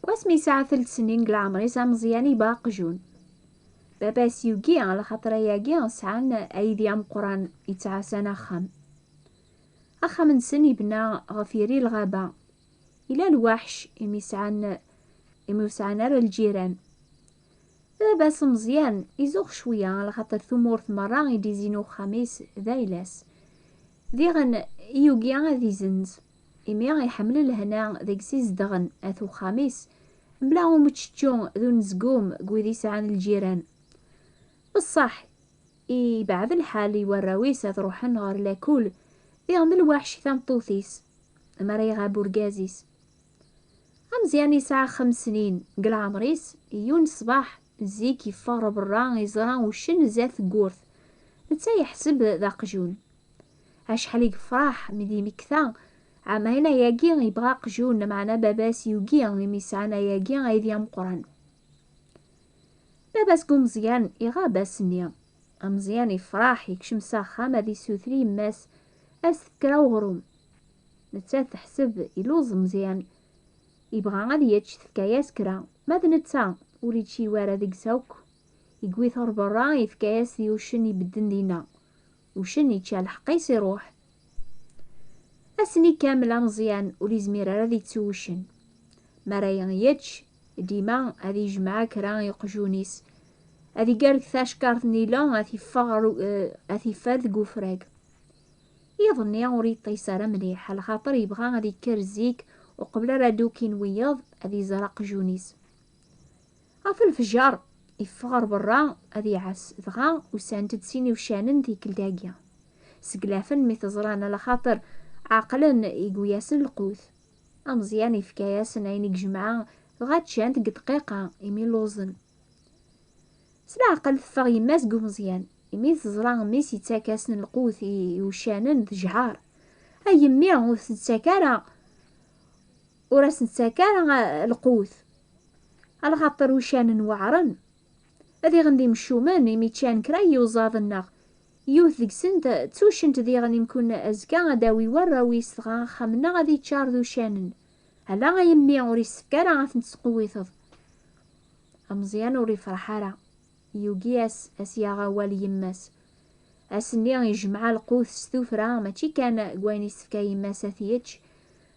واسمي ساعة 3 سنين قلعمري سا مزيان يبقى قجون. بابا سيوكي على خاطر ياكي سعان ايدي ام قران يتعاسانا اخا نسن يبنى غفيري الغابة الى الوحش امي سعان راه الجيران. بابا مزيان يزوغ شويه على خاطر ثمورث مرة يدي زينو خميس ذايلاس ديغن يوكي غادي زنز إمي غيحمل الهنا ديك زدغن اثو خميس بلا متشتشون ذو نزقوم قويدي سعان الجيران. بصح بعد الحال يوراويس تروحن غير لاكول ديغن الوحش ثمطوثيس مري غابو رقازيس. مزيان يسعى 5 سنين قل عمريس يون صباح زيك يفار برا يزرا وشن زاث قورث نتا يحسب ذا قجون شحال يفرح مدي مكثا عما هنا ياكي يبغى قجون معنا باباس يوكي ميسعنا ياكي غايدي مقران. باباس كو مزيان يغاب سنيا مزيان يفرح يكشم ساخا مادي سوثري ماس اسكرا وغروم نتا تحسب يلوز مزيان يبغى غادي ياتش تفكاياس كرا ماذا نتا وريد شي وارا ديك ساوك يقوي ثور برا يفكاياس دي وشن يبدن دينا وشن يتشال الحقيس يروح اسني كامله مزيان ولي زميره راه تسوشن مرايا ياتش ديما هذه جمعه كرا يقجونيس هذه قالك ثاش كارت نيلون هذه فغر هذه فاد قفراق يظني وريد طيساره مليح على خاطر يبغى غادي كرزيك وقبل رادو كي نويض هذه زرق جونيس في الفجار يفغر برا هذه عس دغا وسانت تسيني وشانن ديك الداقيه سقلافن متزران على خاطر عقلا يقوياسن القوث مزيان يفكاياسن عينيك جمعه غاتشان دق دقيقه يمي لوزن سلا عقل فغ يماس قو مزيان يمي تزرا ميس يتاكاسن القوث وشانن تجعار يمي وتتساكارا وراس نتساكارا القوث على خاطر وشان وعرن هذي غندي مشومان يميتشان كراي وزاضنا يوث ديك سنت توشنت ذي غادي نكون ازكا غداوي ورا ويسغا خمنا غادي تشار ذو شانن هلا غيمي وري سكارا غتنسقويثض مزيان وري فرحارا يوغياس اسيا غوالي يماس اسني يجمع القوث ستوفرا ماشي كان كويني سفكا يماس ثيتش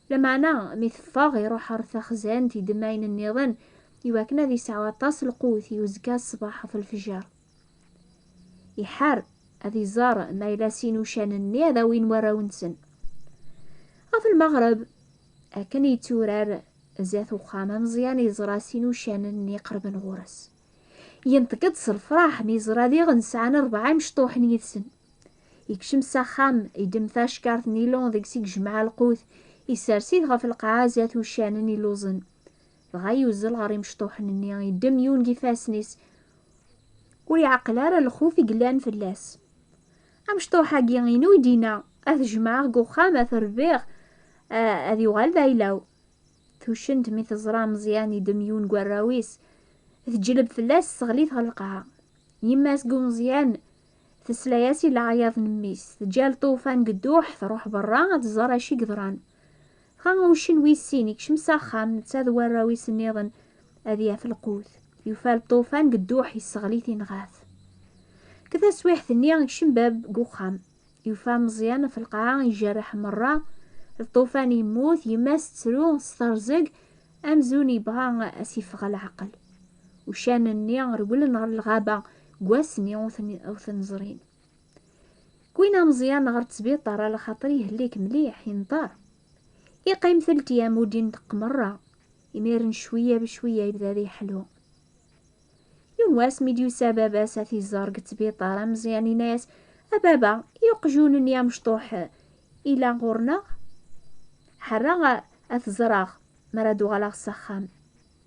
لمعنا ميثفاغ يروح رثا خزان تيدماين النظام يواكنا ذي ساعة طاس القوث يوزكا الصباح في الفجار يحار هذي زار ما يلاسين وشان الني هذا وين وراونسن. في المغرب كان يتورار زاث وخامة مزيان يزراسين وشان الني قرب نغورس ينتقد الفراح ميزرا ذي غنسعان 4 مشطوح نيثسن يكشم ساخام يدم ثاش كارت نيلون ذيك سيك جمع القوث يسارسي غا في القاعة زاث وشان نيلوزن بغا يوزل غاري مشطوح نني يدم يون كيفاسنيس ويعقل على الخوف يقلان فلاس مشطوحة كيغينو يدينا جماعة قوخامة ثربيغ هذي وغال دايلاو توشنت مي تزرا مزيان يدم يون قراويس تجلب فلاس صغليت غلقها يماس قو مزيان تسلاياسي العياض نميس تجال طوفان قدوح تروح برا تزرا شي قدران وشن ويسينيك شمسا خام نتاذ وراويس النيضن هذيا في القوث يفال الطوفان قدوح يستغليتي نغاث كذا سويح ثنيا شمباب قوخام يفا مزيان في القاعة يجرح مرة الطوفان يموت يماس تسرو سترزق أمزوني بغا أسيفغ العقل وشان النيا رول نهار الغابة قواسني أو ثنزرين كوينا مزيان نهار تسبيطار على خاطري هليك مليح ينطار يقيم 3 أيام ودين دق مرة يميرن شوية بشوية يبدا ذي حلو يونواس ميديو سبابا ساثي الزرق تبيطارة مزياني ناس أبابا يقجون يا مشطوح إلى غورنا حرا أثزراغ مرادو غلا السخام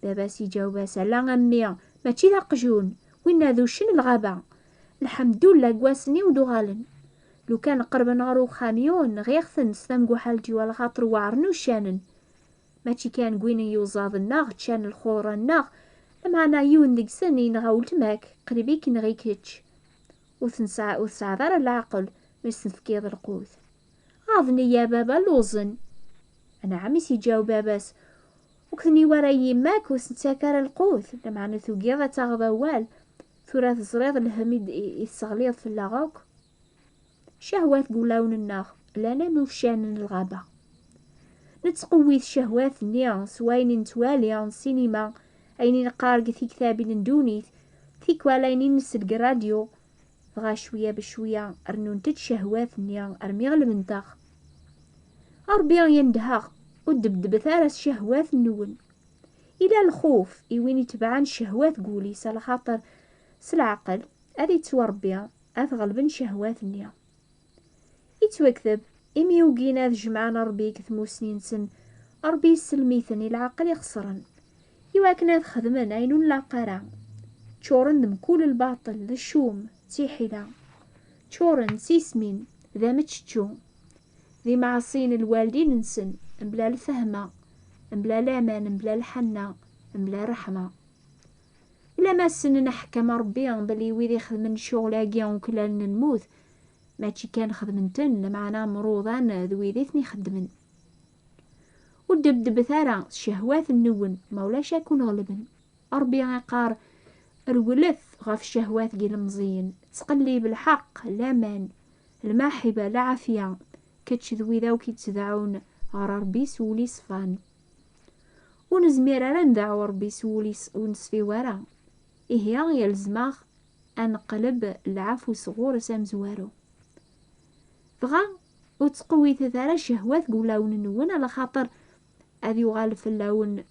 بابا سيجاوبا سلا أمي ماشي ذا قجون وين ذو شن الغابة الحمد لله قواسني ودوغالن لو كان قرب نغرو خاميون غيغثن ستمقو حالتي ولا خاطر وعرنو شانن ماشي كان قويني يوزاض الناغ تشان الخورة الناغ معنا يون ديك سني نغاولت ماك قريبي كي نغيكتش وثنسع ذار العقل مش نفكيض القوث عظني يا بابا لوزن انا عمي سيجاو باباس وكني ورا يماك وسنتاكر القوت لمعنى ثقيضة تغضوال ثلاث زريض الهميد يستغليض في اللاغوك شهوات قولاون الناخ لانا نوفشان الغابة نتقوي الشهوات نيا سواين نتوالي سينما أيني نقارق في كتابي ندونيت ثيك ولايني نسلق الراديو بغا شوية بشوية أرنون شهوات نيا أرمي غلب نتاخ أربيا يندهاغ ودبدب ثارس شهوات النون إلى الخوف إوين يتبعان الشهوات قولي سال خاطر سالعقل أذي توربيا أثغلبن شهوات النيا يتوكذب إمي وقينا جمعنا ربي كثموسنين سن ربي يسلميثني العقل يخسرن يواكنا خدمن عينون لا قرا تشورن دم كل الباطل ذا الشوم تيحيلا تشورن سيسمين ذا متشتشو ذي معصين الوالدين نسن بلا الفهمة بلا الامان بلا الحنة بلا رحمة إلا ما سن نحكم ربي بلي ويدي خدمن شغلاكيا وكلالن نموت ماشي كان خدمنتن معنا مروضان ذويديثني خدمن ودبدب ثارا شهوات النون مولاش يكون غلبن ربي عقار الولث غاف الشهوات كي المزين تقلي بالحق الامان المحبة العافية كتش ذويذا وكي تدعون غير ربي سولي صفان ونزمير راه ندعو ربي سولي ونصفي ورا إيه يلزماغ أنقلب العفو صغور سامزوارو بغا وتقوي ثارا شهوات قولاون النون على خاطر أذي يغالف اللون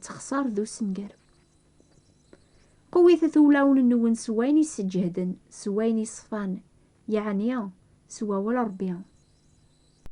تخسر ذو سنقر قوي ثولاون النون سويني سجهدن سويني صفان يعني سوا ولا ربيان